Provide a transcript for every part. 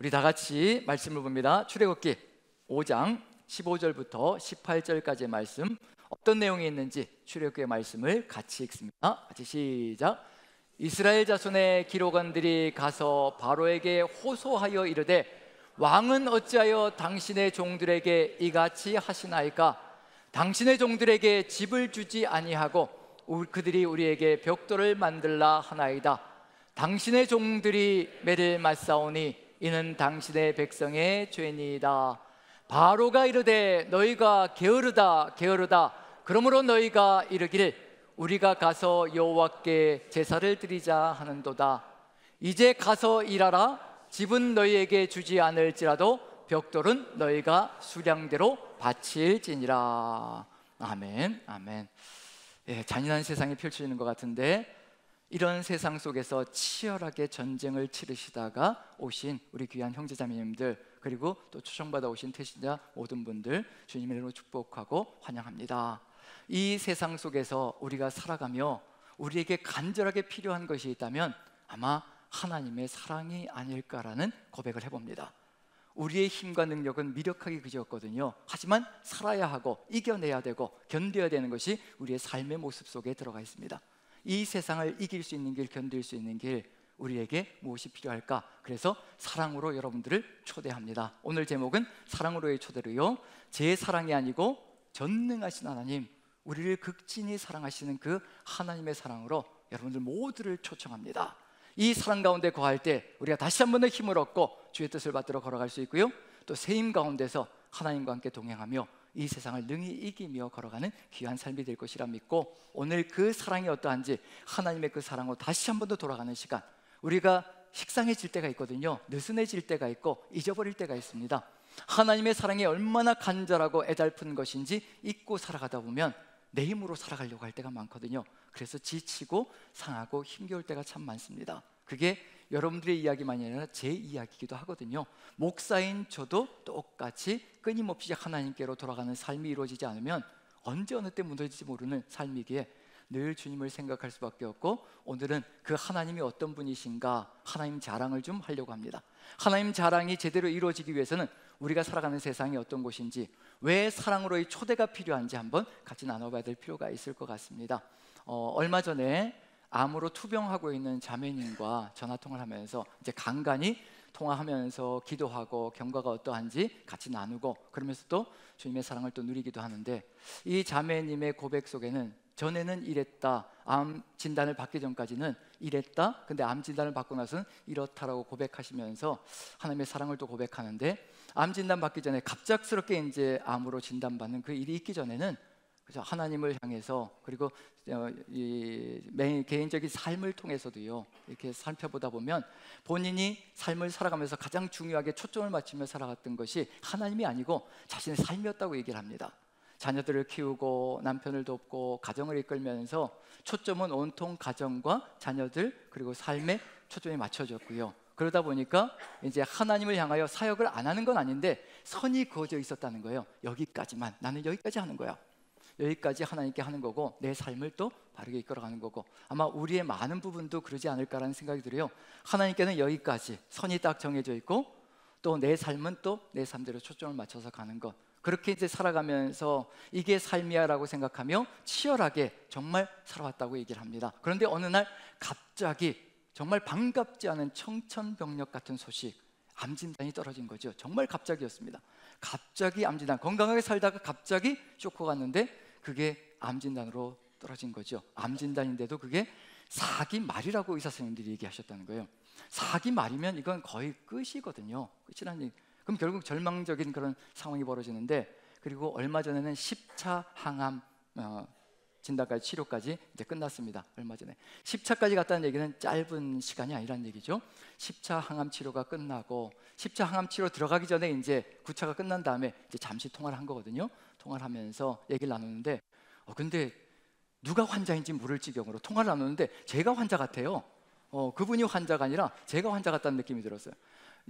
우리 다 같이 말씀을 봅니다. 출애굽기 5장 15절부터 18절까지의 말씀, 어떤 내용이 있는지 출애굽기의 말씀을 같이 읽습니다. 같이 시작. 이스라엘 자손의 기록원들이 가서 바로에게 호소하여 이르되, 왕은 어찌하여 당신의 종들에게 이같이 하시나이까? 당신의 종들에게 집을 주지 아니하고 그들이 우리에게 벽돌을 만들라 하나이다. 당신의 종들이 매를 맞사오니 이는 당신의 백성의 죄니이다. 바로가 이르되, 너희가 게으르다 게으르다. 그러므로 너희가 이르기를, 우리가 가서 여호와께 제사를 드리자 하는도다. 이제 가서 일하라. 집은 너희에게 주지 않을지라도 벽돌은 너희가 수량대로 바칠지니라. 아멘, 아멘. 잔인한 세상이 펼쳐지는 것 같은데, 이런 세상 속에서 치열하게 전쟁을 치르시다가 오신 우리 귀한 형제자매님들, 그리고 또 초청받아 오신 태신자 모든 분들 주님의 이름으로 축복하고 환영합니다. 이 세상 속에서 우리가 살아가며 우리에게 간절하게 필요한 것이 있다면 아마 하나님의 사랑이 아닐까라는 고백을 해봅니다. 우리의 힘과 능력은 미력하기 그지없거든요. 하지만 살아야 하고 이겨내야 되고 견뎌야 되는 것이 우리의 삶의 모습 속에 들어가 있습니다. 이 세상을 이길 수 있는 길, 견딜 수 있는 길, 우리에게 무엇이 필요할까? 그래서 사랑으로 여러분들을 초대합니다. 오늘 제목은 사랑으로의 초대로요, 제 사랑이 아니고 전능하신 하나님, 우리를 극진히 사랑하시는 그 하나님의 사랑으로 여러분들 모두를 초청합니다. 이 사랑 가운데 거할 때 우리가 다시 한 번 더 힘을 얻고 주의 뜻을 받들어 걸어갈 수 있고요, 또 새 힘 가운데서 하나님과 함께 동행하며 이 세상을 능히 이기며 걸어가는 귀한 삶이 될 것이라 믿고, 오늘 그 사랑이 어떠한지 하나님의 그 사랑으로 다시 한 번 더 돌아가는 시간, 우리가 식상해질 때가 있거든요. 느슨해질 때가 있고 잊어버릴 때가 있습니다. 하나님의 사랑이 얼마나 간절하고 애달픈 것인지 잊고 살아가다 보면 내 힘으로 살아가려고 할 때가 많거든요. 그래서 지치고 상하고 힘겨울 때가 참 많습니다. 그게 여러분들의 이야기만이 아니라 제 이야기이기도 하거든요. 목사인 저도 똑같이 끊임없이 하나님께로 돌아가는 삶이 이루어지지 않으면 언제 어느 때 무너질지 모르는 삶이기에 늘 주님을 생각할 수밖에 없고, 오늘은 그 하나님이 어떤 분이신가 하나님 자랑을 좀 하려고 합니다. 하나님 자랑이 제대로 이루어지기 위해서는 우리가 살아가는 세상이 어떤 곳인지, 왜 사랑으로의 초대가 필요한지 한번 같이 나눠봐야 될 필요가 있을 것 같습니다. 얼마 전에 암으로 투병하고 있는 자매님과 전화통화를 하면서 이제 간간히 통화하면서 기도하고 경과가 어떠한지 같이 나누고, 그러면서 또 주님의 사랑을 또 누리기도 하는데, 이 자매님의 고백 속에는 전에는 이랬다, 암 진단을 받기 전까지는 이랬다, 근데 암 진단을 받고 나서는 이렇다라고 고백하시면서 하나님의 사랑을 또 고백하는데, 암 진단 받기 전에 갑작스럽게 이제 암으로 진단받는 그 일이 있기 전에는 그래서 하나님을 향해서, 그리고 이 개인적인 삶을 통해서도요, 이렇게 살펴보다 보면 본인이 삶을 살아가면서 가장 중요하게 초점을 맞추며 살아갔던 것이 하나님이 아니고 자신의 삶이었다고 얘기를 합니다. 자녀들을 키우고 남편을 돕고 가정을 이끌면서 초점은 온통 가정과 자녀들 그리고 삶에 초점이 맞춰졌고요. 그러다 보니까 이제 하나님을 향하여 사역을 안 하는 건 아닌데 선이 그어져 있었다는 거예요. 여기까지만, 나는 여기까지 하는 거야. 여기까지 하나님께 하는 거고 내 삶을 또 바르게 이끌어가는 거고, 아마 우리의 많은 부분도 그러지 않을까라는 생각이 들어요. 하나님께는 여기까지 선이 딱 정해져 있고, 또 내 삶은 또 내 삶대로 초점을 맞춰서 가는 것, 그렇게 이제 살아가면서 이게 삶이야 라고 생각하며 치열하게 정말 살아왔다고 얘기를 합니다. 그런데 어느 날 갑자기 정말 반갑지 않은 청천벽력 같은 소식, 암진단이 떨어진 거죠. 정말 갑자기였습니다. 갑자기 암진단, 건강하게 살다가 갑자기 쇼크가 왔는데 그게 암진단으로 떨어진 거죠. 암진단인데도 그게 4기 말이라고 의사 선생님들이 얘기하셨다는 거예요. 4기 말이면 이건 거의 끝이거든요. 끝이라는 얘기. 그럼 결국 절망적인 그런 상황이 벌어지는데, 그리고 얼마 전에는 10차 항암 진단까지, 치료까지 이제 끝났습니다. 얼마 전에 10차까지 갔다는 얘기는 짧은 시간이 아니라는 얘기죠. 10차 항암 치료가 끝나고 10차 항암 치료 들어가기 전에 이제 9차가 끝난 다음에 이제 잠시 통화를 한 거거든요. 통화를 하면서 얘기를 나누는데 근데 누가 환자인지 모를 지경으로 통화를 나누는데 제가 환자 같아요. 그분이 환자가 아니라 제가 환자 같다는 느낌이 들었어요.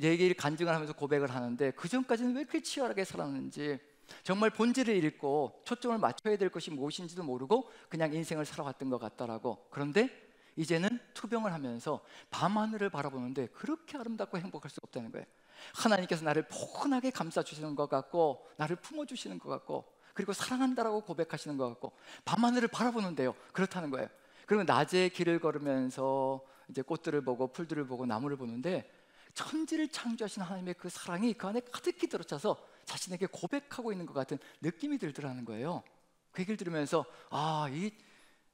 얘기를 간증을 하면서 고백을 하는데, 그 전까지는 왜 그렇게 치열하게 살았는지, 정말 본질을 잃고 초점을 맞춰야 될 것이 무엇인지도 모르고 그냥 인생을 살아왔던 것 같더라고. 그런데 이제는 투병을 하면서 밤하늘을 바라보는데 그렇게 아름답고 행복할 수 없다는 거예요. 하나님께서 나를 포근하게 감싸주시는 것 같고, 나를 품어주시는 것 같고, 그리고 사랑한다라고 고백하시는 것 같고, 밤하늘을 바라보는데요, 그렇다는 거예요. 그리고 낮에 길을 걸으면서 이제 꽃들을 보고 풀들을 보고 나무를 보는데, 천지를 창조하신 하나님의 그 사랑이 그 안에 가득히 들어차서 자신에게 고백하고 있는 것 같은 느낌이 들더라는 거예요. 그 얘기를 들으면서 이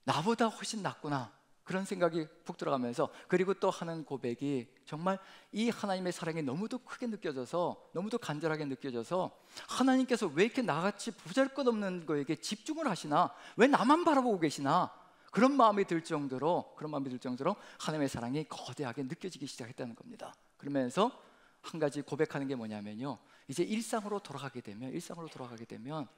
나보다 훨씬 낫구나, 그런 생각이 푹 들어가면서, 그리고 또 하는 고백이 정말 이 하나님의 사랑이 너무도 크게 느껴져서, 너무도 간절하게 느껴져서, 하나님께서 왜 이렇게 나같이 보잘것없는 거에게 집중을 하시나, 왜 나만 바라보고 계시나, 그런 마음이 들 정도로 하나님의 사랑이 거대하게 느껴지기 시작했다는 겁니다. 그러면서 한 가지 고백하는 게 뭐냐면요, 이제 일상으로 돌아가게 되면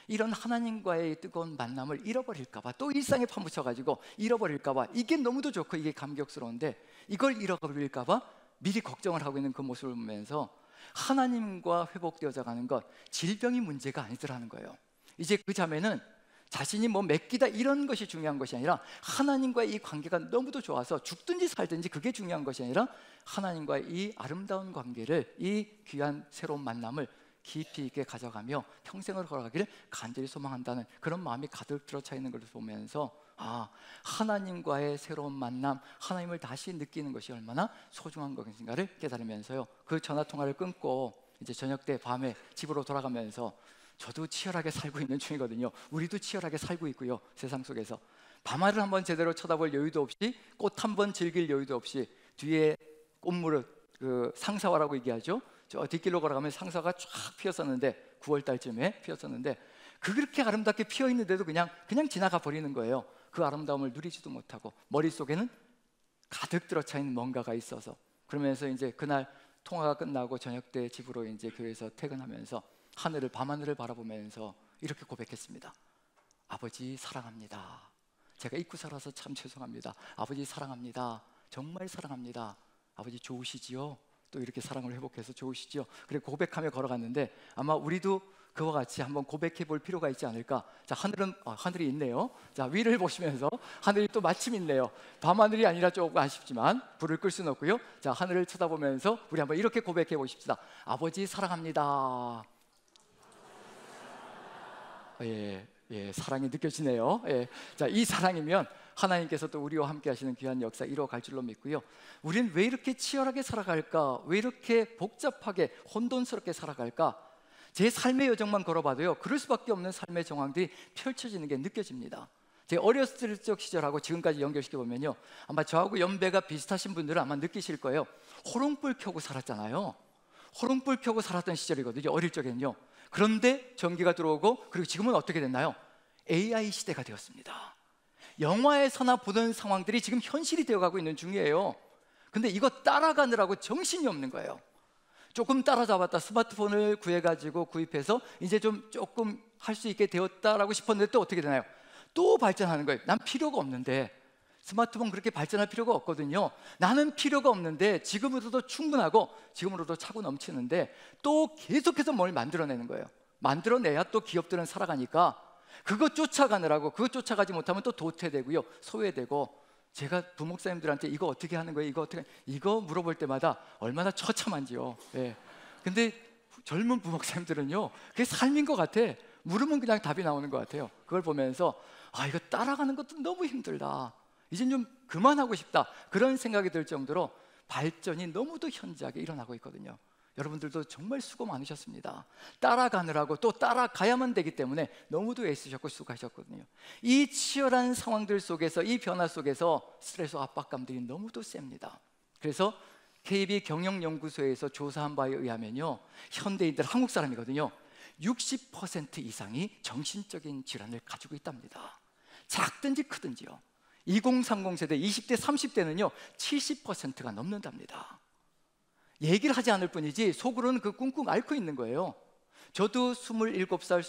이런 하나님과의 뜨거운 만남을 잃어버릴까봐, 또 일상에 파묻혀가지고 잃어버릴까봐, 이게 너무도 좋고 이게 감격스러운데 이걸 잃어버릴까봐 미리 걱정을 하고 있는 그 모습을 보면서, 하나님과 회복되어져 가는 것, 질병이 문제가 아니더라는 거예요. 이제 그 자매는 자신이 뭐 맺기다 이런 것이 중요한 것이 아니라, 하나님과의 이 관계가 너무도 좋아서 죽든지 살든지 그게 중요한 것이 아니라, 하나님과의 이 아름다운 관계를, 이 귀한 새로운 만남을 깊이 있게 가져가며 평생을 걸어가기를 간절히 소망한다는 그런 마음이 가득 들어차 있는 것을 보면서, 하나님과의 새로운 만남, 하나님을 다시 느끼는 것이 얼마나 소중한 것인가를 깨달으면서요, 그 전화통화를 끊고 이제 저녁 때 밤에 집으로 돌아가면서, 저도 치열하게 살고 있는 중이거든요. 우리도 치열하게 살고 있고요, 세상 속에서 밤하늘 한번 제대로 쳐다볼 여유도 없이, 꽃 한번 즐길 여유도 없이, 뒤에 꽃무릇, 그 상사화라고 얘기하죠, 저 뒷길로 걸어가면 상사가 쫙 피었었는데, 9월 달쯤에 피었었는데, 그렇게 아름답게 피어 있는데도 그냥 지나가 버리는 거예요. 그 아름다움을 누리지도 못하고 머릿속에는 가득 들어차 있는 뭔가가 있어서. 그러면서 이제 그날 통화가 끝나고 저녁 때 집으로 이제 교회에서 퇴근하면서 밤하늘을 바라보면서 이렇게 고백했습니다. 아버지 사랑합니다. 제가 잊고 살아서 참 죄송합니다. 아버지 사랑합니다. 정말 사랑합니다. 아버지 좋으시지요? 또 이렇게 사랑을 회복해서 좋으시죠? 그래 고백하며 걸어갔는데, 아마 우리도 그와 같이 한번 고백해 볼 필요가 있지 않을까. 자, 하늘이 있네요. 자, 위를 보시면서, 하늘이 또 마침 있네요. 밤하늘이 아니라 조금 아쉽지만 불을 끌 수는 없고요. 자, 하늘을 쳐다보면서 우리 한번 이렇게 고백해 보십시다. 아버지 사랑합니다. 사랑이 느껴지네요. 자, 이 사랑이면 하나님께서 또 우리와 함께 하시는 귀한 역사 이루어갈 줄로 믿고요. 우리는 왜 이렇게 치열하게 살아갈까? 왜 이렇게 복잡하게 혼돈스럽게 살아갈까? 제 삶의 여정만 걸어봐도요, 그럴 수밖에 없는 삶의 정황들이 펼쳐지는 게 느껴집니다. 제 어렸을 적 시절하고 지금까지 연결시켜보면요, 아마 저하고 연배가 비슷하신 분들은 아마 느끼실 거예요. 호롱불 켜고 살았잖아요. 호롱불 켜고 살았던 시절이거든요, 어릴 적에는요. 그런데 전기가 들어오고, 그리고 지금은 어떻게 됐나요? AI 시대가 되었습니다. 영화에서나 보던 상황들이 지금 현실이 되어가고 있는 중이에요. 근데 이거 따라가느라고 정신이 없는 거예요. 조금 따라잡았다, 스마트폰을 구입해서 이제 조금 할 수 있게 되었다라고 싶었는데, 또 어떻게 되나요? 또 발전하는 거예요. 난 필요가 없는데, 스마트폰 그렇게 발전할 필요가 없거든요. 나는 필요가 없는데, 지금으로도 충분하고 지금으로도 차고 넘치는데, 또 계속해서 뭘 만들어내는 거예요. 만들어내야 또 기업들은 살아가니까, 그거 쫓아가느라고, 그거 쫓아가지 못하면 또 도태되고요, 소외되고. 제가 부목사님들한테 이거 어떻게 하는 거예요? 이거 물어볼 때마다 얼마나 처참한지요. 근데 젊은 부목사님들은요, 그게 삶인 것 같아. 물으면 그냥 답이 나오는 것 같아요. 그걸 보면서 이거 따라가는 것도 너무 힘들다, 이젠 좀 그만하고 싶다, 그런 생각이 들 정도로 발전이 너무도 현저하게 일어나고 있거든요. 여러분들도 정말 수고 많으셨습니다. 따라가느라고, 또 따라가야만 되기 때문에 너무도 애쓰셨고 수고하셨거든요. 이 치열한 상황들 속에서, 이 변화 속에서 스트레스와 압박감들이 너무도 셉니다. 그래서 KB 경영연구소에서 조사한 바에 의하면요, 현대인들, 한국 사람이거든요, 60% 이상이 정신적인 질환을 가지고 있답니다. 작든지 크든지요. 2030 세대, 20대, 30대는요 70%가 넘는답니다. 얘기를 하지 않을 뿐이지 속으로는 그 꿍꿍 앓고 있는 거예요. 저도 27살,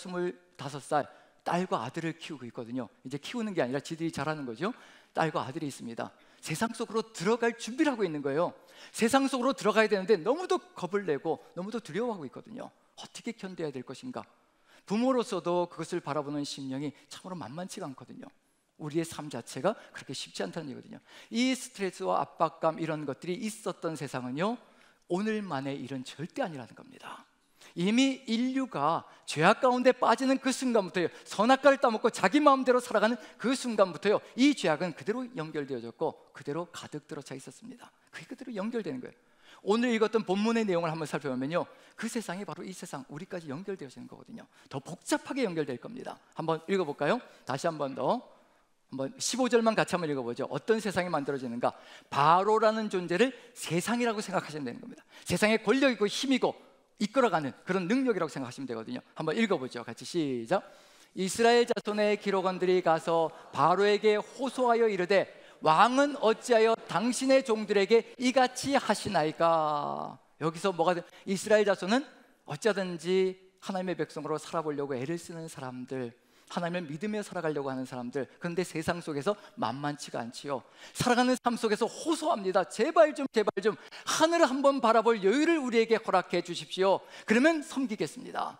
25살 딸과 아들을 키우고 있거든요. 이제 키우는 게 아니라 지들이 자라는 거죠. 딸과 아들이 있습니다. 세상 속으로 들어갈 준비를 하고 있는 거예요. 세상 속으로 들어가야 되는데 너무도 겁을 내고 너무도 두려워하고 있거든요. 어떻게 견뎌야 될 것인가? 부모로서도 그것을 바라보는 심령이 참으로 만만치가 않거든요. 우리의 삶 자체가 그렇게 쉽지 않다는 얘기거든요. 이 스트레스와 압박감, 이런 것들이 있었던 세상은요, 오늘만의 일은 절대 아니라는 겁니다. 이미 인류가 죄악 가운데 빠지는 그 순간부터요, 선악과를 따먹고 자기 마음대로 살아가는 그 순간부터요, 이 죄악은 그대로 연결되어졌고 그대로 가득 들어차 있었습니다. 그게 그대로 연결되는 거예요. 오늘 읽었던 본문의 내용을 한번 살펴보면요, 그 세상이 바로 이 세상, 우리까지 연결되어지는 거거든요. 더 복잡하게 연결될 겁니다. 한번 읽어볼까요? 다시 한번 더, 한번 15절만 같이 한번 읽어보죠. 어떤 세상이 만들어지는가? 바로라는 존재를 세상이라고 생각하시면 되는 겁니다. 세상에 권력이고 힘이고 이끌어가는 그런 능력이라고 생각하시면 되거든요. 한번 읽어보죠. 같이 시작. 이스라엘 자손의 기록원들이 가서 바로에게 호소하여 이르되 왕은 어찌하여 당신의 종들에게 이같이 하시나이까? 여기서 뭐가 돼? 이스라엘 자손은 어쩌든지 하나님의 백성으로 살아보려고 애를 쓰는 사람들, 하나님을 믿으며 살아가려고 하는 사람들, 그런데 세상 속에서 만만치가 않지요. 살아가는 삶 속에서 호소합니다. 제발 좀 하늘을 한번 바라볼 여유를 우리에게 허락해 주십시오. 그러면 섬기겠습니다.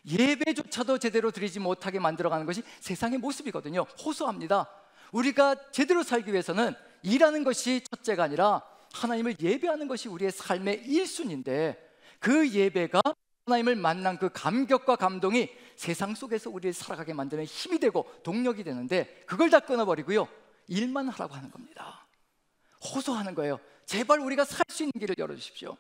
예배조차도 제대로 드리지 못하게 만들어가는 것이 세상의 모습이거든요. 호소합니다. 우리가 제대로 살기 위해서는 일하는 것이 첫째가 아니라 하나님을 예배하는 것이 우리의 삶의 1순위인데, 그 예배가 하나님을 만난 그 감격과 감동이 세상 속에서 우리를 살아가게 만드는 힘이 되고 동력이 되는데, 그걸 다 끊어버리고요, 일만 하라고 하는 겁니다. 호소하는 거예요. 제발 우리가 살 수 있는 길을 열어주십시오.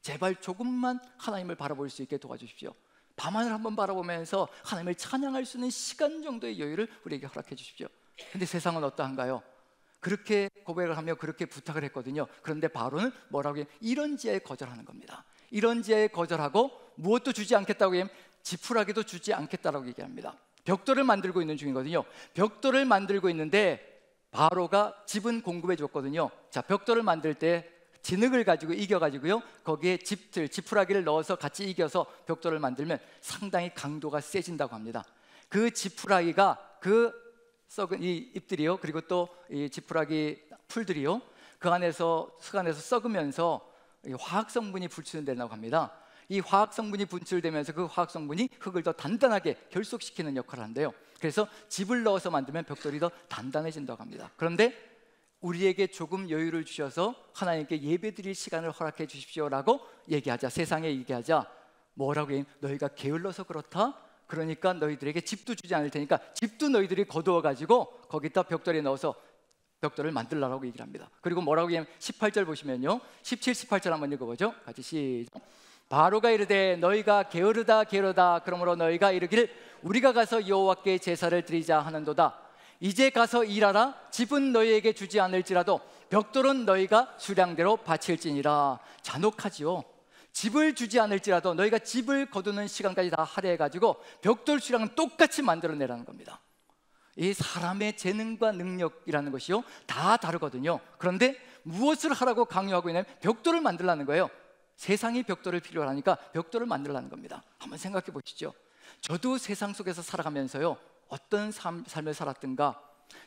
제발 조금만 하나님을 바라볼 수 있게 도와주십시오. 밤하늘 한번 바라보면서 하나님을 찬양할 수 있는 시간 정도의 여유를 우리에게 허락해 주십시오. 근데 세상은 어떠한가요? 그렇게 고백을 하며 그렇게 부탁을 했거든요. 그런데 바로는 뭐라고 해요? 이런 지하에 거절하는 겁니다. 이런 지하에 거절하고 무엇도 주지 않겠다고 하면 지푸라기도 주지 않겠다라고 얘기합니다. 벽돌을 만들고 있는 중이거든요. 벽돌을 만들고 있는데 바로가 집은 공급해 줬거든요. 자, 벽돌을 만들 때 진흙을 가지고 이겨가지고요, 거기에 지푸라기를 넣어서 같이 이겨서 벽돌을 만들면 상당히 강도가 세진다고 합니다. 그 지푸라기가 그 썩은 이 잎들이요, 그리고 또 이 지푸라기 풀들이요, 그 안에서 썩으면서 화학 성분이 분출된다고 합니다. 이 화학 성분이 분출되면서 그 화학 성분이 흙을 더 단단하게 결속시키는 역할을 한대요. 그래서 집을 넣어서 만들면 벽돌이 더 단단해진다고 합니다. 그런데 우리에게 조금 여유를 주셔서 하나님께 예배드릴 시간을 허락해 주십시오라고 얘기하자, 세상에 얘기하자, 뭐라고 해요? 너희가 게을러서 그렇다? 그러니까 너희들에게 집도 주지 않을 테니까 집도 너희들이 거두어가지고 거기다 벽돌에 넣어서 벽돌을 만들라고 얘기를 합니다. 그리고 뭐라고 하냐면 18절 보시면요, 17, 18절 한번 읽어보죠. 같이 시작. 바로가 이르되 너희가 게으르다 그러므로 너희가 이르기를 우리가 가서 여호와께 제사를 드리자 하는도다. 이제 가서 일하라. 집은 너희에게 주지 않을지라도 벽돌은 너희가 수량대로 바칠지니라. 잔혹하지요. 집을 주지 않을지라도 너희가 집을 거두는 시간까지 다 할애해가지고 벽돌 수량은 똑같이 만들어내라는 겁니다. 이 사람의 재능과 능력이라는 것이요, 다 다르거든요. 그런데 무엇을 하라고 강요하고 있냐면 벽돌을 만들라는 거예요. 세상이 벽돌을 필요로 하니까 벽돌을 만들라는 겁니다. 한번 생각해 보시죠. 저도 세상 속에서 살아가면서요, 어떤 삶을 살았든가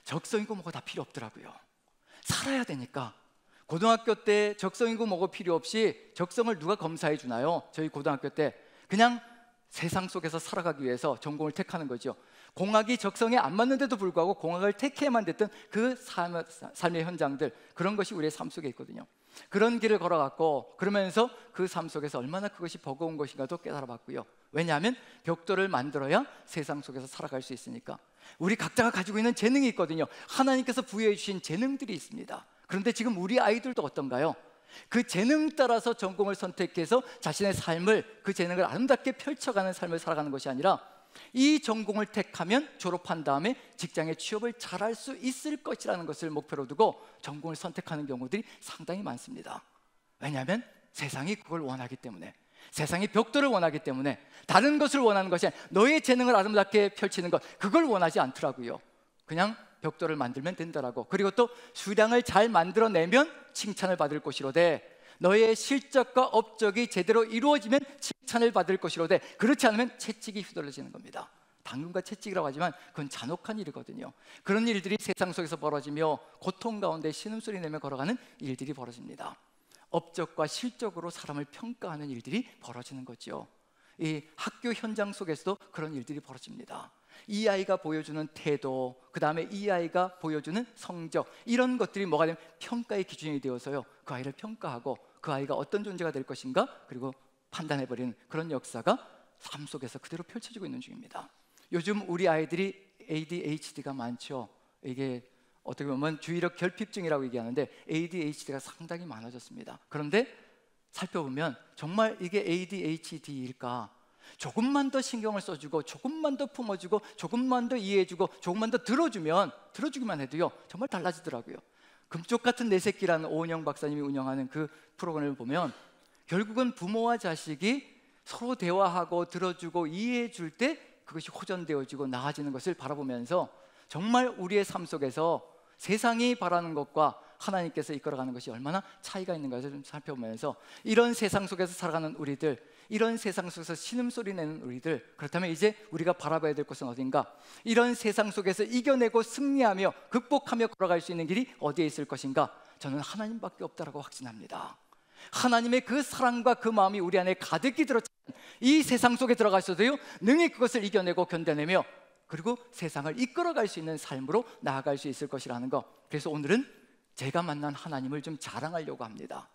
적성이고 뭐고 다 필요 없더라고요. 살아야 되니까. 고등학교 때 적성이고 뭐고 필요 없이 적성을 누가 검사해 주나요? 저희 고등학교 때 그냥 세상 속에서 살아가기 위해서 전공을 택하는 거죠. 공학이 적성에 안 맞는데도 불구하고 공학을 택해야만 됐던 그 삶의 현장들, 그런 것이 우리의 삶 속에 있거든요. 그런 길을 걸어갔고, 그러면서 그 삶 속에서 얼마나 그것이 버거운 것인가도 깨달아봤고요. 왜냐하면 벽돌을 만들어야 세상 속에서 살아갈 수 있으니까. 우리 각자가 가지고 있는 재능이 있거든요. 하나님께서 부여해 주신 재능들이 있습니다. 그런데 지금 우리 아이들도 어떤가요? 그 재능 따라서 전공을 선택해서 자신의 삶을, 그 재능을 아름답게 펼쳐가는 삶을 살아가는 것이 아니라 이 전공을 택하면 졸업한 다음에 직장에 취업을 잘할 수 있을 것이라는 것을 목표로 두고 전공을 선택하는 경우들이 상당히 많습니다. 왜냐하면 세상이 그걸 원하기 때문에, 세상이 벽돌을 원하기 때문에, 다른 것을 원하는 것이 아니라 너의 재능을 아름답게 펼치는 것, 그걸 원하지 않더라고요. 그냥 벽돌을 만들면 된다라고. 그리고 또 수량을 잘 만들어내면 칭찬을 받을 것이로되 너의 실적과 업적이 제대로 이루어지면 칭찬을 받을 것이로되 그렇지 않으면 채찍이 휘둘러지는 겁니다. 당근과 채찍이라고 하지만 그건 잔혹한 일이거든요. 그런 일들이 세상 속에서 벌어지며 고통 가운데 신음소리 내며 걸어가는 일들이 벌어집니다. 업적과 실적으로 사람을 평가하는 일들이 벌어지는 거죠. 이 학교 현장 속에서도 그런 일들이 벌어집니다. 이 아이가 보여주는 태도, 그 다음에 이 아이가 보여주는 성적, 이런 것들이 뭐가 되면 평가의 기준이 되어서요, 그 아이를 평가하고 그 아이가 어떤 존재가 될 것인가 그리고 판단해버리는 그런 역사가 삶 속에서 그대로 펼쳐지고 있는 중입니다. 요즘 우리 아이들이 ADHD가 많죠. 이게 어떻게 보면 주의력 결핍증이라고 얘기하는데 ADHD가 상당히 많아졌습니다. 그런데 살펴보면 정말 이게 ADHD일까? 조금만 더 신경을 써주고 조금만 더 품어주고 조금만 더 이해해주고 조금만 더 들어주기만 해도요 정말 달라지더라고요. 금쪽 같은 내 새끼라는 오은영 박사님이 운영하는 그 프로그램을 보면 결국은 부모와 자식이 서로 대화하고 들어주고 이해해줄 때 그것이 호전되어지고 나아지는 것을 바라보면서 정말 우리의 삶 속에서 세상이 바라는 것과 하나님께서 이끌어가는 것이 얼마나 차이가 있는 것을 좀 살펴보면서 이런 세상 속에서 살아가는 우리들, 이런 세상 속에서 신음소리 내는 우리들, 그렇다면 이제 우리가 바라봐야 될 곳은 어딘가? 이런 세상 속에서 이겨내고 승리하며 극복하며 걸어갈 수 있는 길이 어디에 있을 것인가? 저는 하나님밖에 없다라고 확신합니다. 하나님의 그 사랑과 그 마음이 우리 안에 가득히 들어찬 이 세상 속에 들어가서도요 능히 그것을 이겨내고 견뎌내며 그리고 세상을 이끌어갈 수 있는 삶으로 나아갈 수 있을 것이라는 것. 그래서 오늘은 제가 만난 하나님을 좀 자랑하려고 합니다.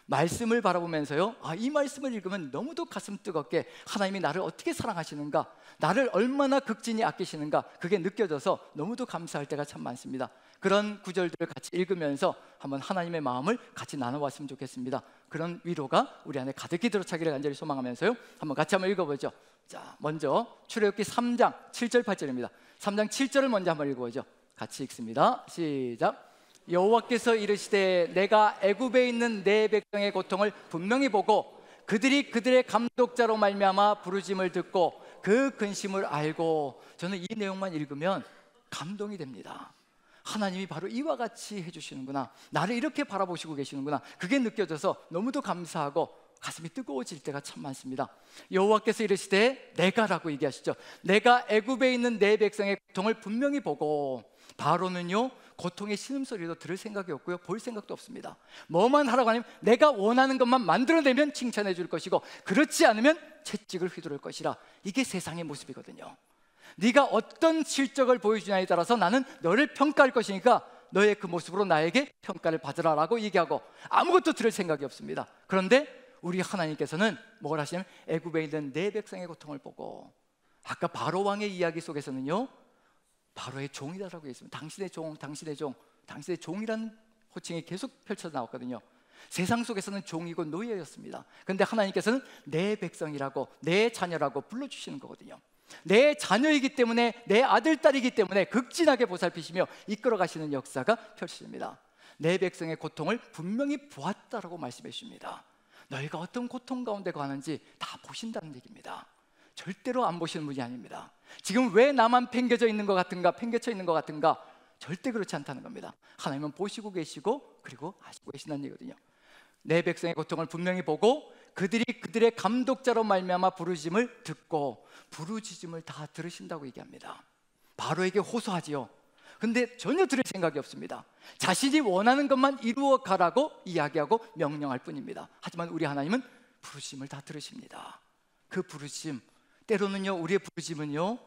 말씀을 바라보면서요 이 말씀을 읽으면 너무도 가슴 뜨겁게 하나님이 나를 어떻게 사랑하시는가, 나를 얼마나 극진히 아끼시는가 그게 느껴져서 너무도 감사할 때가 참 많습니다. 그런 구절들을 같이 읽으면서 한번 하나님의 마음을 같이 나눠봤으면 좋겠습니다. 그런 위로가 우리 안에 가득히 들어차기를 간절히 소망하면서요 한번 같이 한번 읽어보죠. 자, 먼저 출애굽기 3장 7절 8절입니다. 3장 7절을 먼저 한번 읽어보죠. 같이 읽습니다. 시작. 여호와께서 이르시되 내가 애굽에 있는 내 백성의 고통을 분명히 보고 그들이 그들의 감독자로 말미암아 부르짐을 듣고 그 근심을 알고. 저는 이 내용만 읽으면 감동이 됩니다. 하나님이 바로 이와 같이 해주시는구나, 나를 이렇게 바라보시고 계시는구나, 그게 느껴져서 너무도 감사하고 가슴이 뜨거워질 때가 참 많습니다. 여호와께서 이르시되 내가라고 얘기하시죠. 내가 애굽에 있는 내 백성의 고통을 분명히 보고. 바로는요 고통의 신음소리도 들을 생각이 없고요 볼 생각도 없습니다. 뭐만 하라고 하면 내가 원하는 것만 만들어내면 칭찬해 줄 것이고 그렇지 않으면 채찍을 휘두를 것이라. 이게 세상의 모습이거든요. 네가 어떤 실적을 보여주냐에 따라서 나는 너를 평가할 것이니까 너의 그 모습으로 나에게 평가를 받으라라고 얘기하고 아무것도 들을 생각이 없습니다. 그런데 우리 하나님께서는 뭘 하시냐면 애굽에 있는 내 백성의 고통을 보고. 아까 바로 왕의 이야기 속에서는요 바로의 종이다라고 했습니다. 당신의 종, 당신의 종, 당신의 종이라는 호칭이 계속 펼쳐 나왔거든요. 세상 속에서는 종이고 노예였습니다. 그런데 하나님께서는 내 백성이라고, 내 자녀라고 불러주시는 거거든요. 내 자녀이기 때문에, 내 아들, 딸이기 때문에 극진하게 보살피시며 이끌어가시는 역사가 펼쳐집니다. 내 백성의 고통을 분명히 보았다라고 말씀해 주십니다. 너희가 어떤 고통 가운데 가는지 다 보신다는 얘기입니다. 절대로 안 보시는 분이 아닙니다. 지금 왜 나만 팽개져 있는 것 같은가, 팽개쳐 있는 것 같은가? 절대 그렇지 않다는 겁니다. 하나님은 보시고 계시고 그리고 아시고 계신다는 얘기거든요. 내 백성의 고통을 분명히 보고 그들이 그들의 감독자로 말미암아 부르짖음을 듣고. 부르짖음을 다 들으신다고 얘기합니다. 바로에게 호소하지요. 근데 전혀 들을 생각이 없습니다. 자신이 원하는 것만 이루어 가라고 이야기하고 명령할 뿐입니다. 하지만 우리 하나님은 부르짖음을 다 들으십니다. 그 부르짖음, 때로는요 우리의 부르짖음은요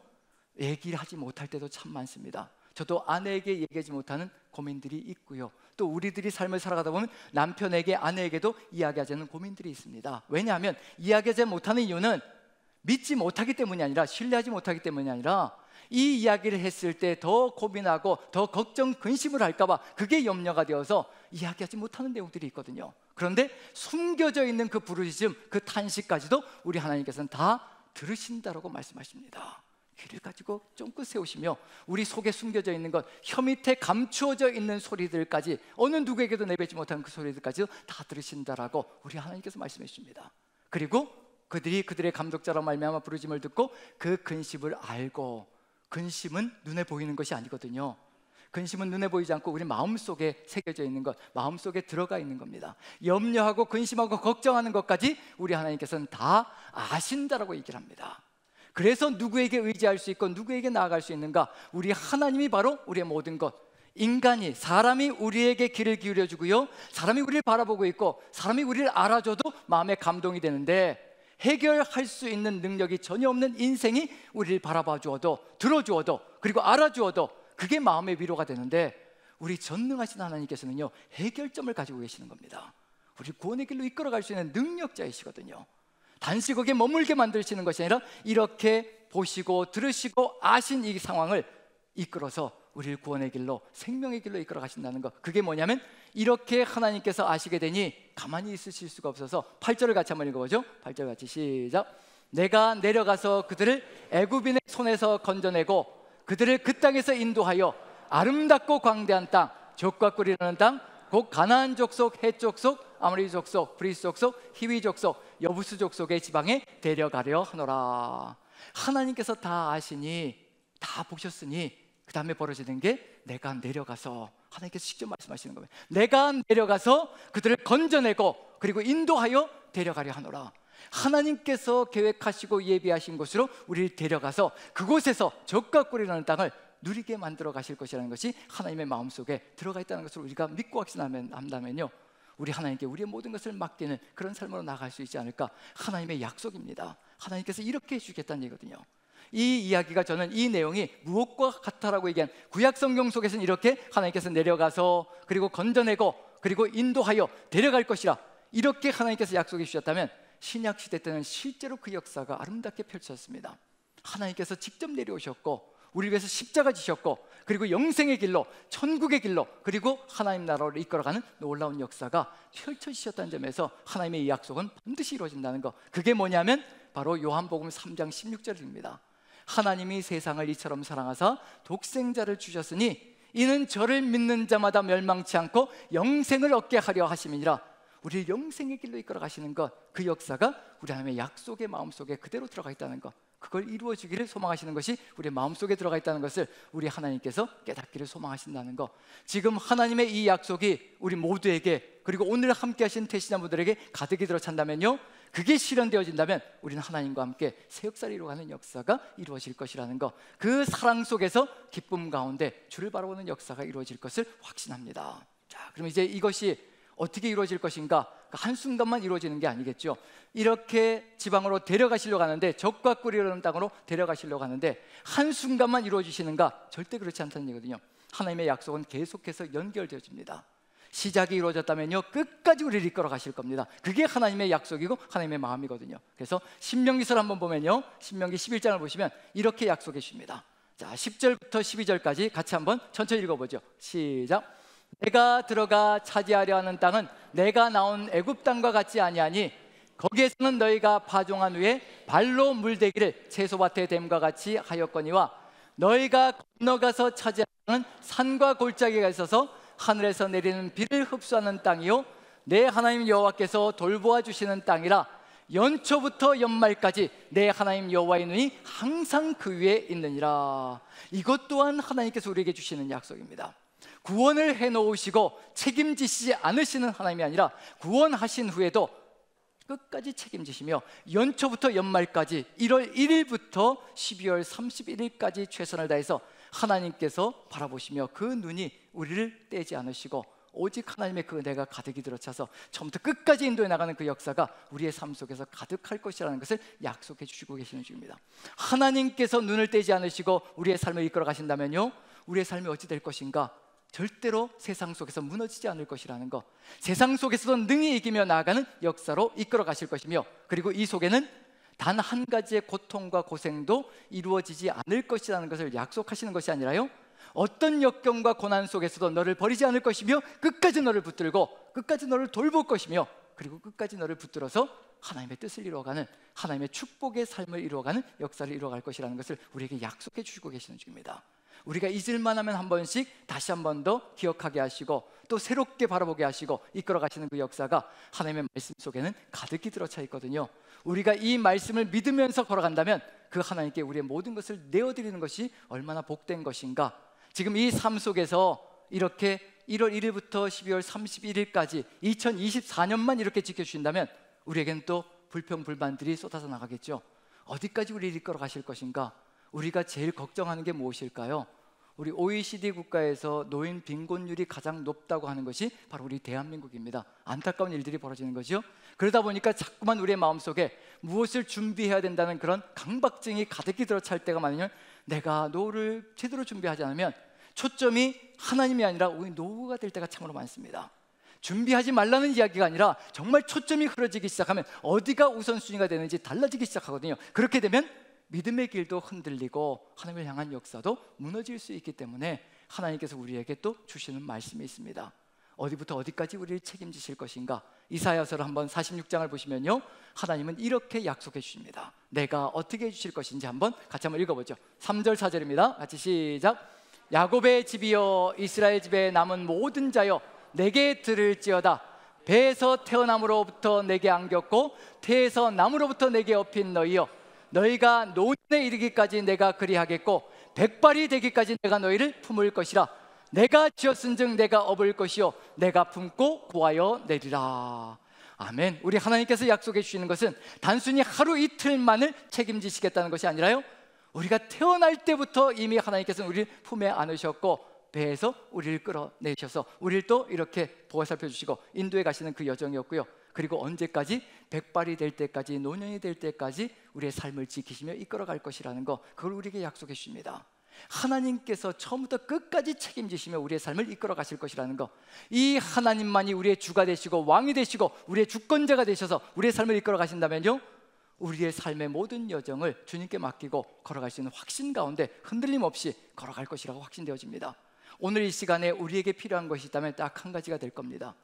얘기를 하지 못할 때도 참 많습니다. 저도 아내에게 얘기하지 못하는 고민들이 있고요 또 우리들이 삶을 살아가다 보면 남편에게, 아내에게도 이야기하지 않는 고민들이 있습니다. 왜냐하면 이야기하지 못하는 이유는 믿지 못하기 때문이 아니라, 신뢰하지 못하기 때문이 아니라 이 이야기를 했을 때 더 고민하고 더 걱정, 근심을 할까 봐 그게 염려가 되어서 이야기하지 못하는 내용들이 있거든요. 그런데 숨겨져 있는 그 부르짖음, 그 탄식까지도 우리 하나님께서는 다 들으신다라고 말씀하십니다. 귀를 가지고 쫑긋 세우시며 우리 속에 숨겨져 있는 것, 혀 밑에 감추어져 있는 소리들까지, 어느 누구에게도 내뱉지 못하는 그 소리들까지도 다 들으신다라고 우리 하나님께서 말씀해 주십니다. 그리고 그들이 그들의 감독자로 말미암아 부르짖음을 듣고 그 근심을 알고. 근심은 눈에 보이는 것이 아니거든요. 근심은 눈에 보이지 않고 우리 마음속에 새겨져 있는 것, 마음속에 들어가 있는 겁니다. 염려하고 근심하고 걱정하는 것까지 우리 하나님께서는 다 아신다라고 얘기를 합니다. 그래서 누구에게 의지할 수 있고 누구에게 나아갈 수 있는가? 우리 하나님이 바로 우리의 모든 것. 인간이, 사람이 우리에게 귀를 기울여주고요 사람이 우리를 바라보고 있고 사람이 우리를 알아줘도 마음에 감동이 되는데 해결할 수 있는 능력이 전혀 없는 인생이 우리를 바라봐 주어도, 들어주어도, 그리고 알아주어도 그게 마음의 위로가 되는데 우리 전능하신 하나님께서는요 해결점을 가지고 계시는 겁니다. 우리 구원의 길로 이끌어갈 수 있는 능력자이시거든요. 단지 거기에 머물게 만드시는 것이 아니라 이렇게 보시고 들으시고 아신 이 상황을 이끌어서 우리를 구원의 길로, 생명의 길로 이끌어 가신다는 것. 그게 뭐냐면 이렇게 하나님께서 아시게 되니 가만히 있으실 수가 없어서 8절을 같이 한번 읽어보죠. 8절 같이 시작. 내가 내려가서 그들을 애굽인의 손에서 건져내고 그들을 그 땅에서 인도하여 아름답고 광대한 땅, 젖과 꿀이 흐르는 땅, 곧 가나안 족속, 헷 족속, 아모리 족속, 브리스 족속, 히위 족속, 여부스 족속의 지방에 데려가려 하노라. 하나님께서 다 아시니, 다 보셨으니 그 다음에 벌어지는 게 내가 내려가서, 하나님께서 직접 말씀하시는 거예요. 내가 내려가서 그들을 건져내고 그리고 인도하여 데려가려 하노라. 하나님께서 계획하시고 예비하신 곳으로 우리를 데려가서 그곳에서 젖과 꿀이 흐르는 땅을 누리게 만들어 가실 것이라는 것이 하나님의 마음속에 들어가 있다는 것을 우리가 믿고 확신한다면요, 우리 하나님께 우리의 모든 것을 맡기는 그런 삶으로 나갈 수 있지 않을까. 하나님의 약속입니다. 하나님께서 이렇게 해주겠다는 얘기거든요. 이 이야기가, 저는 이 내용이 무엇과 같다라고 얘기한 구약 성경 속에서는 이렇게 하나님께서 내려가서 그리고 건져내고 그리고 인도하여 데려갈 것이라, 이렇게 하나님께서 약속해 주셨다면 신약 시대 때는 실제로 그 역사가 아름답게 펼쳐졌습니다. 하나님께서 직접 내려오셨고 우리를 위해서 십자가 지셨고 그리고 영생의 길로, 천국의 길로, 그리고 하나님 나라로 이끌어가는 놀라운 역사가 펼쳐지셨다는 점에서 하나님의 이 약속은 반드시 이루어진다는 것. 그게 뭐냐면 바로 요한복음 3장 16절입니다. 하나님이 세상을 이처럼 사랑하사 독생자를 주셨으니 이는 저를 믿는 자마다 멸망치 않고 영생을 얻게 하려 하심이니라. 우리를 영생의 길로 이끌어 가시는 것, 그 역사가 우리 하나님의 약속의 마음속에 그대로 들어가 있다는 것, 그걸 이루어 주기를 소망하시는 것이 우리의 마음속에 들어가 있다는 것을 우리 하나님께서 깨닫기를 소망하신다는 것. 지금 하나님의 이 약속이 우리 모두에게, 그리고 오늘 함께 하신 태신자분들에게 가득히 들어찬다면요, 그게 실현되어진다면 우리는 하나님과 함께 새 역사를 이루어가는 역사가 이루어질 것이라는 것, 그 사랑 속에서 기쁨 가운데 주를 바라보는 역사가 이루어질 것을 확신합니다. 자, 그럼 이제 이것이 어떻게 이루어질 것인가? 한순간만 이루어지는 게 아니겠죠. 이렇게 지방으로 데려가시려고 하는데, 젖과 꿀이 흐르는 땅으로 데려가시려고 하는데 한순간만 이루어지시는가? 절대 그렇지 않다는 얘기거든요. 하나님의 약속은 계속해서 연결되어집니다. 시작이 이루어졌다면요, 끝까지 우리를 이끌어 가실 겁니다. 그게 하나님의 약속이고 하나님의 마음이거든요. 그래서 신명기서를 한번 보면요, 신명기 11장을 보시면 이렇게 약속해 주십니다. 자, 10절부터 12절까지 같이 한번 천천히 읽어보죠. 시작. 내가 들어가 차지하려 하는 땅은 내가 나온 애굽 땅과 같지 아니하니 거기에서는 너희가 파종한 후에 발로 물대기를 채소밭에 댐과 같이 하였거니와 너희가 건너가서 차지하는 땅은 산과 골짜기가 있어서 하늘에서 내리는 비를 흡수하는 땅이요 내 하나님 여호와께서 돌보아 주시는 땅이라. 연초부터 연말까지 내 하나님 여호와의 눈이 항상 그 위에 있느니라. 이것 또한 하나님께서 우리에게 주시는 약속입니다. 구원을 해놓으시고 책임지시지 않으시는 하나님이 아니라 구원하신 후에도 끝까지 책임지시며 연초부터 연말까지 1월 1일부터 12월 31일까지 최선을 다해서 하나님께서 바라보시며 그 눈이 우리를 떼지 않으시고 오직 하나님의 그 은혜가 가득히 들어차서 처음부터 끝까지 인도해 나가는 그 역사가 우리의 삶 속에서 가득할 것이라는 것을 약속해 주시고 계시는 중입니다. 하나님께서 눈을 떼지 않으시고 우리의 삶을 이끌어 가신다면요, 우리의 삶이 어찌 될 것인가? 절대로 세상 속에서 무너지지 않을 것이라는 것, 세상 속에서도 능히 이기며 나아가는 역사로 이끌어 가실 것이며, 그리고 이 속에는 단 한 가지의 고통과 고생도 이루어지지 않을 것이라는 것을 약속하시는 것이 아니라요, 어떤 역경과 고난 속에서도 너를 버리지 않을 것이며 끝까지 너를 붙들고 끝까지 너를 돌볼 것이며, 그리고 끝까지 너를 붙들어서 하나님의 뜻을 이루어가는, 하나님의 축복의 삶을 이루어가는 역사를 이루어갈 것이라는 것을 우리에게 약속해 주시고 계시는 중입니다. 우리가 잊을만 하면 한 번씩 다시 한 번 더 기억하게 하시고 또 새롭게 바라보게 하시고 이끌어 가시는 그 역사가 하나님의 말씀 속에는 가득히 들어차 있거든요. 우리가 이 말씀을 믿으면서 걸어간다면 그 하나님께 우리의 모든 것을 내어드리는 것이 얼마나 복된 것인가. 지금 이 삶 속에서 이렇게 1월 1일부터 12월 31일까지 2024년만 이렇게 지켜주신다면 우리에게는 또 불평불만들이 쏟아져 나가겠죠. 어디까지 우리를 이끌어 가실 것인가? 우리가 제일 걱정하는 게 무엇일까요? 우리 OECD 국가에서 노인 빈곤율이 가장 높다고 하는 것이 바로 우리 대한민국입니다. 안타까운 일들이 벌어지는 거죠. 그러다 보니까 자꾸만 우리의 마음속에 무엇을 준비해야 된다는 그런 강박증이 가득히 들어찰 때가 많으면 내가 노후를 제대로 준비하지 않으면 초점이 하나님이 아니라 우리 노후가 될 때가 참으로 많습니다. 준비하지 말라는 이야기가 아니라 정말 초점이 흐려지기 시작하면 어디가 우선순위가 되는지 달라지기 시작하거든요. 그렇게 되면 믿음의 길도 흔들리고 하나님을 향한 역사도 무너질 수 있기 때문에 하나님께서 우리에게 또 주시는 말씀이 있습니다. 어디부터 어디까지 우리를 책임지실 것인가? 이사야서를 한번 46장을 보시면요, 하나님은 이렇게 약속해 주십니다. 내가 어떻게 해주실 것인지 같이 한번 읽어보죠. 3절 4절입니다. 같이 시작. 야곱의 집이여, 이스라엘 집에 남은 모든 자여, 내게 들을지어다. 배에서 태어남으로부터 내게 안겼고 태에서 남으로부터 내게 업힌 너희여, 너희가 노년에 이르기까지 내가 그리하겠고 백발이 되기까지 내가 너희를 품을 것이라. 내가 지었은즉 내가 업을 것이요 내가 품고 구하여 내리라. 아멘. 우리 하나님께서 약속해 주시는 것은 단순히 하루 이틀만을 책임지시겠다는 것이 아니라요, 우리가 태어날 때부터 이미 하나님께서는 우리를 품에 안으셨고 배에서 우리를 끌어내셔서 우리를 또 이렇게 보호 살펴주시고 인도에 가시는 그 여정이었고요. 그리고 언제까지? 백발이 될 때까지, 노년이 될 때까지 우리의 삶을 지키시며 이끌어갈 것이라는 거, 그걸 우리에게 약속해 주십니다. 하나님께서 처음부터 끝까지 책임지시며 우리의 삶을 이끌어 가실 것이라는 거, 이 하나님만이 우리의 주가 되시고 왕이 되시고 우리의 주권자가 되셔서 우리의 삶을 이끌어 가신다면요, 우리의 삶의 모든 여정을 주님께 맡기고 걸어갈 수 있는 확신 가운데 흔들림 없이 걸어갈 것이라고 확신되어집니다. 오늘 이 시간에 우리에게 필요한 것이 있다면 딱 한 가지가 될 겁니다.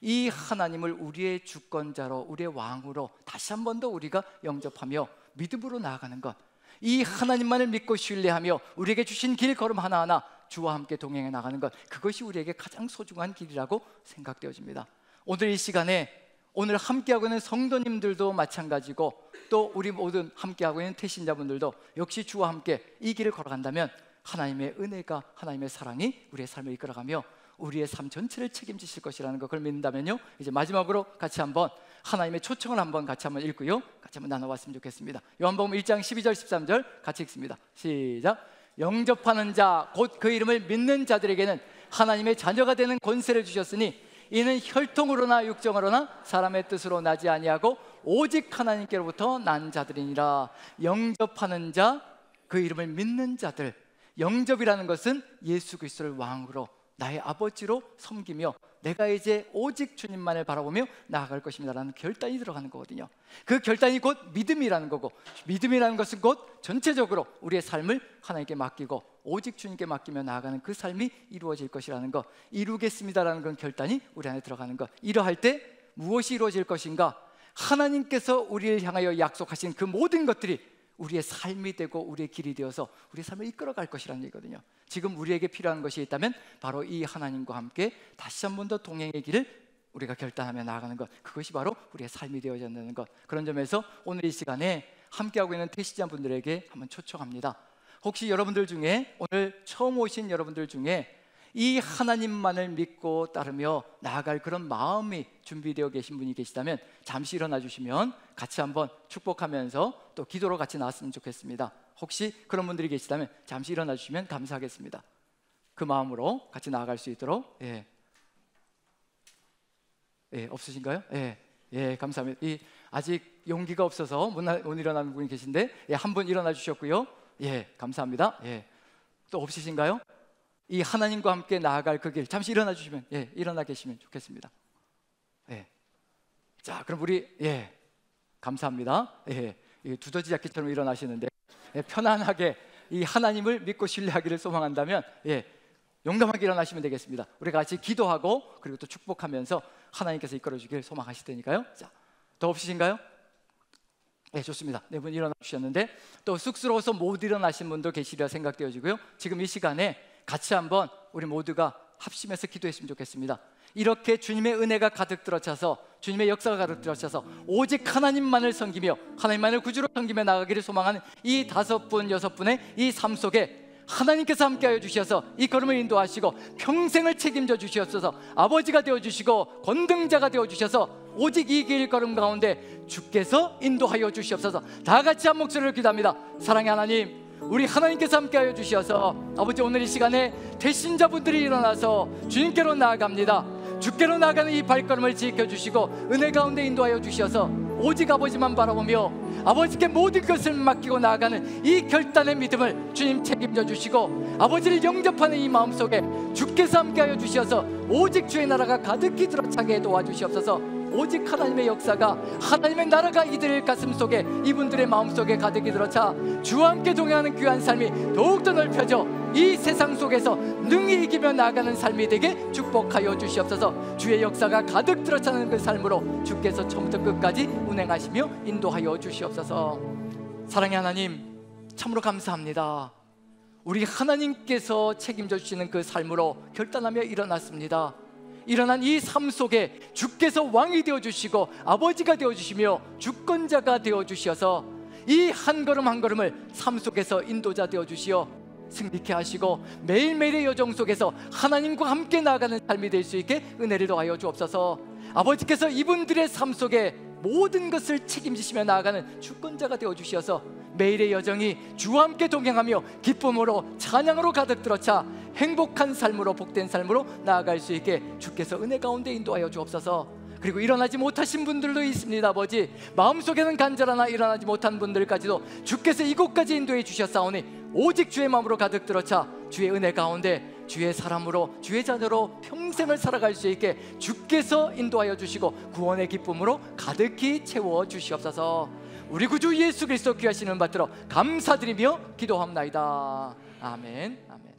이 하나님을 우리의 주권자로, 우리의 왕으로 다시 한 번 더 우리가 영접하며 믿음으로 나아가는 것, 이 하나님만을 믿고 신뢰하며 우리에게 주신 길 걸음 하나하나 주와 함께 동행해 나가는 것, 그것이 우리에게 가장 소중한 길이라고 생각되어집니다. 오늘 이 시간에 오늘 함께하고 있는 성도님들도 마찬가지고 또 우리 모든 함께하고 있는 태신자분들도 역시 주와 함께 이 길을 걸어간다면 하나님의 은혜가, 하나님의 사랑이 우리의 삶을 이끌어가며 우리의 삶 전체를 책임지실 것이라는 것을 믿는다면요, 이제 마지막으로 같이 한번 하나님의 초청을 같이 한번 읽고요, 같이 한번 나눠봤으면 좋겠습니다. 요한복음 1장 12절 13절 같이 읽습니다. 시작. 영접하는 자 곧 그 이름을 믿는 자들에게는 하나님의 자녀가 되는 권세를 주셨으니 이는 혈통으로나 육정으로나 사람의 뜻으로 나지 아니하고 오직 하나님께로부터 난 자들이니라. 영접하는 자, 그 이름을 믿는 자들. 영접이라는 것은 예수 그리스도를 왕으로, 나의 아버지로 섬기며 내가 이제 오직 주님만을 바라보며 나아갈 것입니다 라는 결단이 들어가는 거거든요. 그 결단이 곧 믿음이라는 거고, 믿음이라는 것은 곧 전체적으로 우리의 삶을 하나님께 맡기고 오직 주님께 맡기며 나아가는 그 삶이 이루어질 것이라는 것, 이루겠습니다라는 그런 결단이 우리 안에 들어가는 것. 이러할 때 무엇이 이루어질 것인가? 하나님께서 우리를 향하여 약속하신 그 모든 것들이 우리의 삶이 되고 우리의 길이 되어서 우리의 삶을 이끌어갈 것이라는 얘기거든요. 지금 우리에게 필요한 것이 있다면 바로 이 하나님과 함께 다시 한 번 더 동행의 길을 우리가 결단하며 나아가는 것, 그것이 바로 우리의 삶이 되어야 한다는 것. 그런 점에서 오늘 이 시간에 함께하고 있는 태시자분들에게 한번 초청합니다. 혹시 여러분들 중에, 오늘 처음 오신 여러분들 중에 이 하나님만을 믿고 따르며 나아갈 그런 마음이 준비되어 계신 분이 계시다면 잠시 일어나 주시면 같이 한번 축복하면서 또 기도로 같이 나왔으면 좋겠습니다. 혹시 그런 분들이 계시다면 잠시 일어나 주시면 감사하겠습니다. 그 마음으로 같이 나아갈 수 있도록. 없으신가요? 감사합니다. 아직 용기가 없어서 못 일어나는 분이 계신데 한 분 일어나 주셨고요. 감사합니다. 또 없으신가요? 이 하나님과 함께 나아갈 그 길, 잠시 일어나 주시면, 일어나 계시면 좋겠습니다. 자, 그럼 우리, 감사합니다. 두더지 잡기처럼 일어나시는데, 편안하게 이 하나님을 믿고 신뢰하기를 소망한다면, 용감하게 일어나시면 되겠습니다. 우리가 같이 기도하고 그리고 또 축복하면서 하나님께서 이끌어 주길 소망하실 테니까요. 자, 더 없으신가요? 좋습니다. 네 분 일어나 주셨는데 또 쑥스러워서 못 일어나신 분도 계시리라 생각되어지고요. 지금 이 시간에 같이 한번 우리 모두가 합심해서 기도했으면 좋겠습니다. 이렇게 주님의 은혜가 가득 들어차서, 주님의 역사가 가득 들어차서 오직 하나님만을 섬기며 하나님만을 구주로 섬기며 나가기를 소망하는 이 5분, 6분의 이 삶 속에 하나님께서 함께하여 주셔서 이 걸음을 인도하시고 평생을 책임져 주시옵소서. 아버지가 되어주시고 권등자가 되어주셔서 오직 이 길 걸음 가운데 주께서 인도하여 주시옵소서. 다 같이 한 목소리를 기도합니다. 사랑의 하나님, 우리 하나님께서 함께하여 주셔서 아버지, 오늘 이 시간에 대신자분들이 일어나서 주님께로 나아갑니다. 주께로 나아가는 이 발걸음을 지켜주시고 은혜 가운데 인도하여 주셔서 오직 아버지만 바라보며 아버지께 모든 것을 맡기고 나아가는 이 결단의 믿음을 주님 책임져 주시고, 아버지를 영접하는 이 마음속에 주께서 함께하여 주셔서 오직 주의 나라가 가득히 들어차게 도와주시옵소서. 오직 하나님의 역사가, 하나님의 나라가 이들의 가슴속에, 이분들의 마음속에 가득히 들어차 주와 함께 동행하는 귀한 삶이 더욱더 넓혀져 이 세상 속에서 능히 이기며 나아가는 삶이 되게 축복하여 주시옵소서. 주의 역사가 가득 들어차는 그 삶으로 주께서 처음부터 끝까지 운행하시며 인도하여 주시옵소서. 사랑의 하나님, 참으로 감사합니다. 우리 하나님께서 책임져 주시는 그 삶으로 결단하며 일어났습니다. 일어난 이 삶 속에 주께서 왕이 되어주시고 아버지가 되어주시며 주권자가 되어주셔서 이 한 걸음 한 걸음을 삶 속에서 인도자 되어주시어 승리케 하시고 매일매일의 여정 속에서 하나님과 함께 나아가는 삶이 될 수 있게 은혜를 더하여 주옵소서. 아버지께서 이분들의 삶 속에 모든 것을 책임지시며 나아가는 주권자가 되어주셔서 매일의 여정이 주와 함께 동행하며 기쁨으로 찬양으로 가득 들어차 행복한 삶으로, 복된 삶으로 나아갈 수 있게 주께서 은혜 가운데 인도하여 주옵소서. 그리고 일어나지 못하신 분들도 있습니다. 아버지, 마음속에는 간절하나 일어나지 못한 분들까지도 주께서 이곳까지 인도해 주셨사오니 오직 주의 마음으로 가득 들어차 주의 은혜 가운데 주의 사람으로, 주의 자녀로 평생을 살아갈 수 있게 주께서 인도하여 주시고 구원의 기쁨으로 가득히 채워 주시옵소서. 우리 구주 예수 그리스도 귀하신 이름 받들어 감사드리며 기도합나이다. 아멘. 아멘.